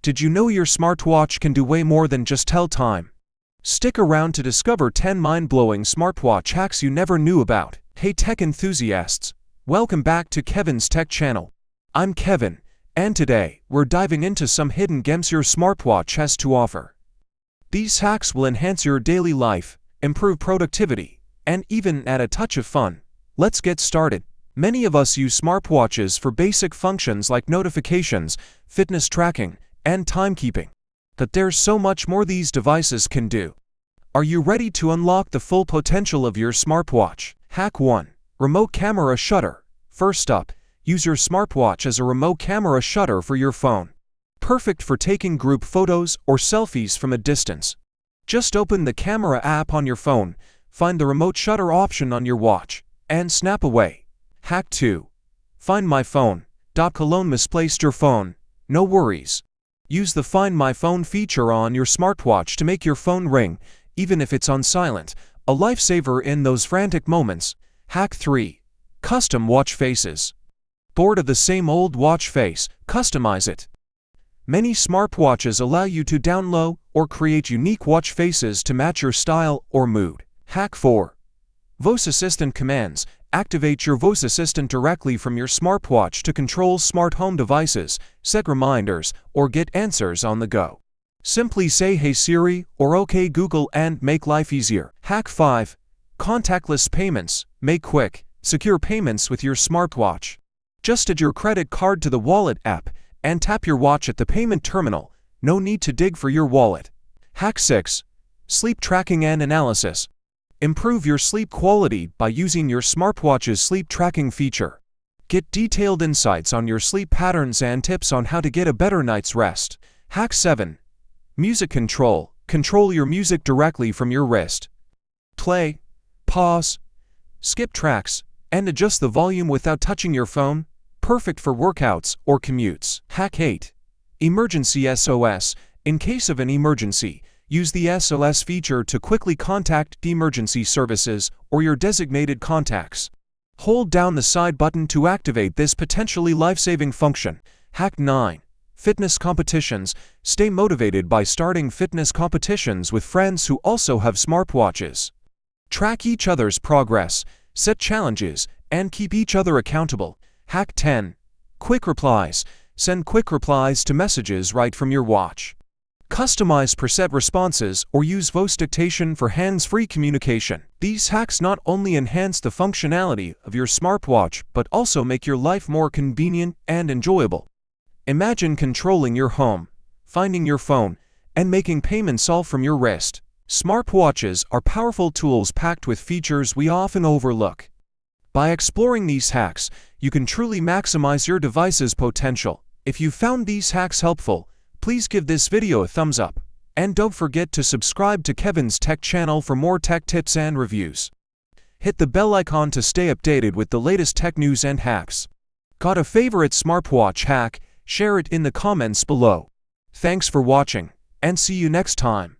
Did you know your smartwatch can do way more than just tell time? Stick around to discover 10 mind-blowing smartwatch hacks you never knew about. Hey tech enthusiasts! Welcome back to Kevin's Tech Channel. I'm Kevin, and today, we're diving into some hidden gems your smartwatch has to offer. These hacks will enhance your daily life, improve productivity, and even add a touch of fun. Let's get started. Many of us use smartwatches for basic functions like notifications, fitness tracking, and timekeeping. But there's so much more these devices can do. Are you ready to unlock the full potential of your smartwatch? Hack 1. Remote Camera Shutter. First up, use your smartwatch as a remote camera shutter for your phone. Perfect for taking group photos or selfies from a distance. Just open the camera app on your phone, find the remote shutter option on your watch, and snap away. Hack 2. Find My Phone. Colon misplaced your phone. No worries. Use the Find My Phone feature on your smartwatch to make your phone ring, even if it's on silent, a lifesaver in those frantic moments. Hack 3. Custom watch faces. Bored of the same old watch face? Customize it. Many smartwatches allow you to download or create unique watch faces to match your style or mood. Hack 4. Voice Assistant commands. Activate your voice assistant directly from your smartwatch to control smart home devices, set reminders, or get answers on the go. Simply say "Hey Siri" or "OK Google" and make life easier. Hack 5. Contactless payments. Make quick, secure payments with your smartwatch. Just add your credit card to the Wallet app and tap your watch at the payment terminal. No need to dig for your wallet. Hack 6. Sleep tracking and analysis. Improve your sleep quality by using your smartwatch's sleep tracking feature. Get detailed insights on your sleep patterns and tips on how to get a better night's rest. Hack 7. Music control. Control your music directly from your wrist. Play, pause, skip tracks, and adjust the volume without touching your phone. Perfect for workouts or commutes. Hack 8. Emergency SOS. In case of an emergency, use the SOS feature to quickly contact emergency services or your designated contacts. Hold down the side button to activate this potentially life-saving function. Hack 9. Fitness competitions. Stay motivated by starting fitness competitions with friends who also have smartwatches. Track each other's progress, set challenges, and keep each other accountable. Hack 10. Quick replies. Send quick replies to messages right from your watch. Customize preset responses or use voice dictation for hands-free communication. These hacks not only enhance the functionality of your smartwatch but also make your life more convenient and enjoyable. Imagine controlling your home, finding your phone, and making payments all from your wrist. Smartwatches are powerful tools packed with features we often overlook. By exploring these hacks, you can truly maximize your device's potential. If you found these hacks helpful, please give this video a thumbs up, and don't forget to subscribe to Kevin's Tech Channel for more tech tips and reviews. Hit the bell icon to stay updated with the latest tech news and hacks. Got a favorite smartwatch hack? Share it in the comments below. Thanks for watching, and see you next time.